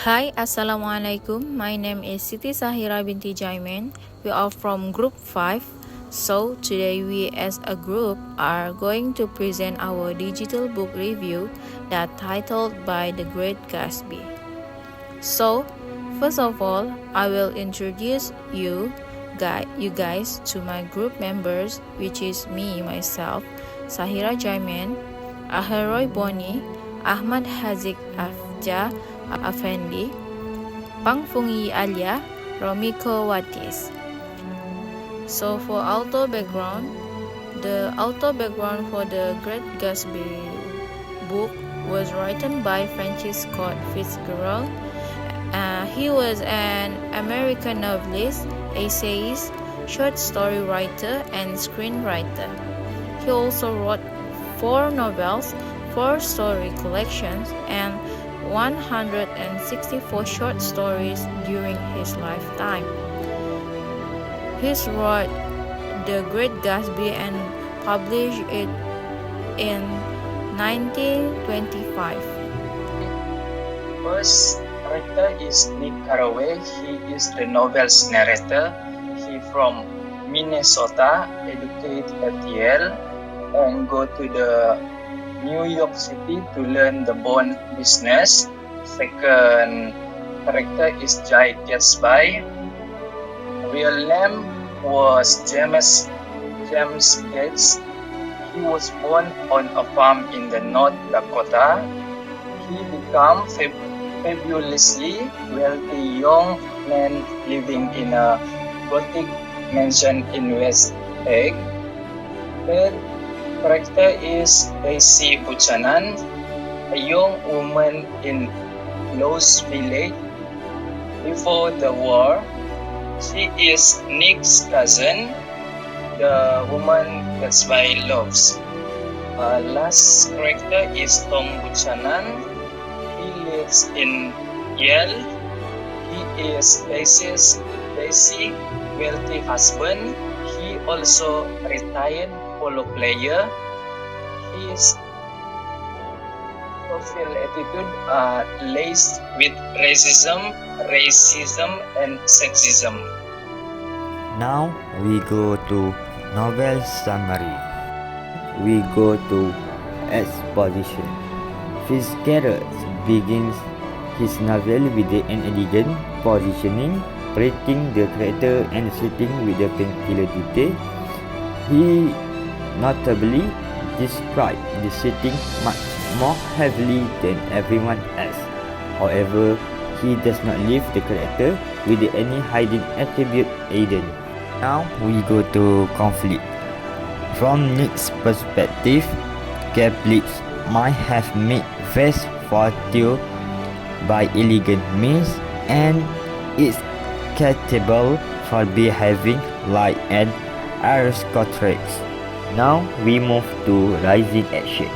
Hi, Assalamualaikum. My name is Siti Sahira binti Jaimin. We are from Group 5. So, today we as a group are going to present our digital book review that titled by The Great Gatsby. So, first of all, I will introduce you guys to my group members, which is me, myself, Sahira Jaimin, Aheroy Boni, Ahmad Hazik Afja Afendi, Pangfungi Alia, Romiko Watis. So for author background, the author background for the Great Gatsby book was written by Francis Scott Fitzgerald. He was an American novelist, essayist, short story writer, and screenwriter. He also wrote 4 novels, 4 story collections, and 164 short stories during his lifetime. He wrote The Great Gatsby and published it in 1925. First character is Nick Carraway. He is the novel's narrator. He from Minnesota, educated at Yale, and go to the New York City to learn the bond business. Second character is GATSBY. Real name was James Gates. He was born on a farm in the North Dakota. He became fabulously wealthy young man living in a Gothic mansion in West Egg. Third character is Daisy Buchanan, a young woman in Lowe's Village. Before the war, she is Nick's cousin, the woman Gatsby loves. Last character is Tom Buchanan. He lives in Yale. He is Daisy's wealthy husband. He also retired polo player. His social attitude are laced with racism, and sexism. Now we go to novel summary. We go to exposition. Fitzgerald begins his novel with an elegant positioning, painting the character and setting with a particular detail. He notably describes the setting much more heavily than everyone else. However, he does not leave the character with any hidden attribute hidden. Now we go to conflict. From Nick's perspective, Gatsby might have made vast fortune by elegant means and is capable for behaving like an aristocrat. Now we move to rising action.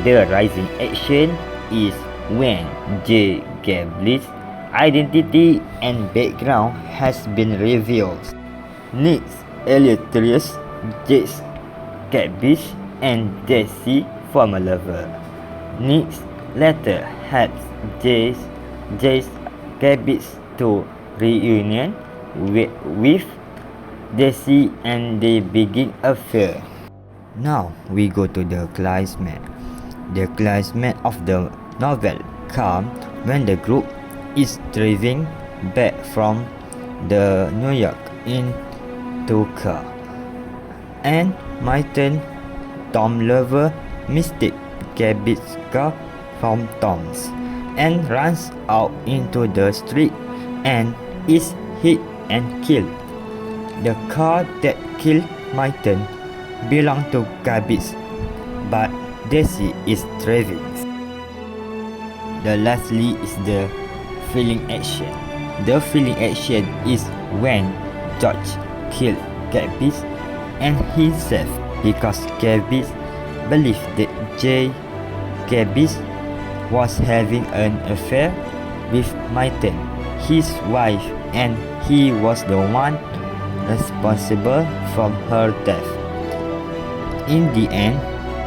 The rising action is when Gatsby's identity and background has been revealed. Nick's illustrious Gatsby and Daisy form a lover. Nick later helps Gatsby to reunion with Daisy and they begin an affair. Now we go to the climax. The climax of the novel comes when the group is driving back from the New York in two cars, and Martin, Tom Lover, mistakes Gatsby's car from Tom's and runs out into the street and is hit and killed. The car that killed Martin belongs to Gatsby, but Daisy is driving. The lastly is the filling action. The filling action is when George killed Gatsby and himself because Gatsby believed that Gatsby was having an affair with Martin, his wife, and he was the one responsible for her death. In the end,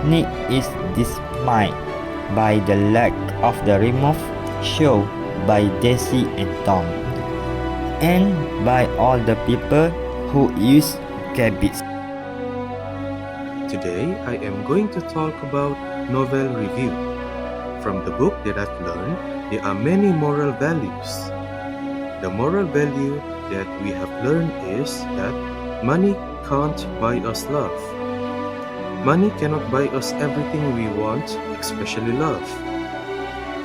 Nick is dismayed by the lack of the remove show by Daisy and Tom, and by all the people who use GATSBY. Today, I am going to talk about novel review. From the book that I've learned, there are many moral values. The moral value that we have learned is that money can't buy us love. Money cannot buy us everything we want, especially love.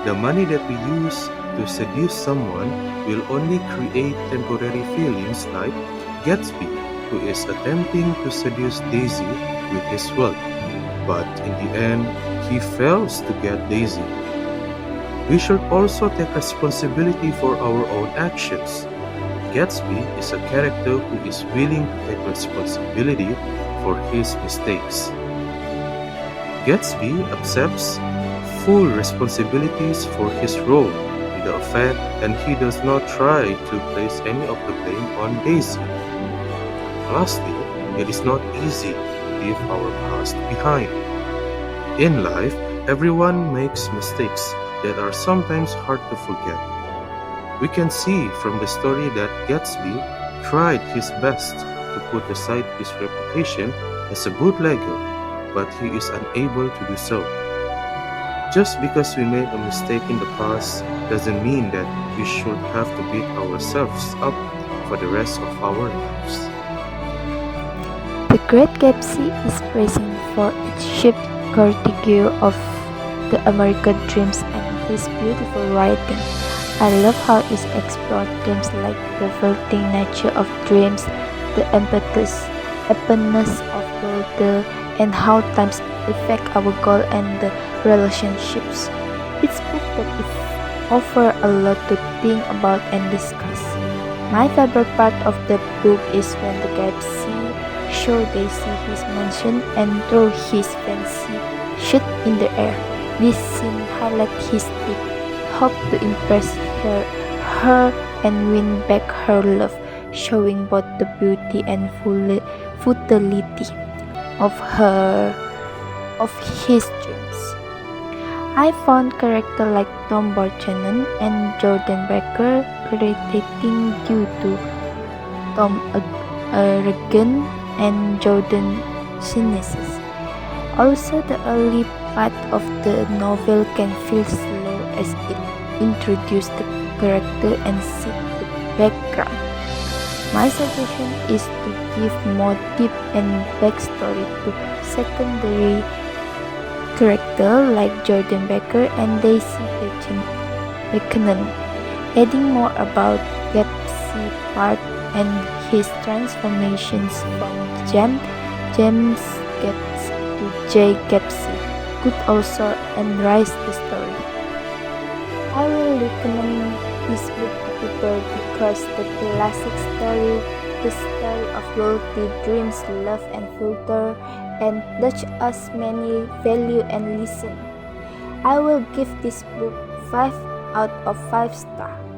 The money that we use to seduce someone will only create temporary feelings like Gatsby, who is attempting to seduce Daisy with his wealth, but in the end, he fails to get Daisy. We should also take responsibility for our own actions. Gatsby is a character who is willing to take responsibility for his mistakes. Gatsby accepts full responsibilities for his role in the affair, and he does not try to place any of the blame on Daisy. Lastly, it is not easy to leave our past behind. In life, everyone makes mistakes that are sometimes hard to forget. We can see from the story that Gatsby tried his best to put aside his reputation as a bootlegger, but he is unable to do so. Just because we made a mistake in the past doesn't mean that we should have to beat ourselves up for the rest of our lives. The Great Gatsby is praised for its cheap critique of the American dreams and his beautiful writing. I love how it explored themes like the fleeting nature of dreams, the emptiness of wealth, and how times affect our goal and the relationships. It's a book that offers a lot to think about and discuss. My favorite part of the book is when the Gatsby shows Daisy his mansion and throw his fancy shit in the air. This scene highlights his deep hope to impress her and win back her love, showing both the beauty and futility of his dreams. I found characters like Tom Buchanan and Jordan Baker irritating due to Tom arrogant and Jordan cynicism. Also, the early part of the novel can feel slow as it introduces the character and set the background. My suggestion is to give more depth and backstory to secondary characters like Jordan Baker and Daisy Buchanan, adding more about Gatsby's part and his transformations from James Gatsby to J. Gatsby could also enrich the story. I will recommend this book to people because the classic story, the story of loyalty, dreams, love, and filter, and teach us many value and lesson. I will give this book 5 out of 5 stars.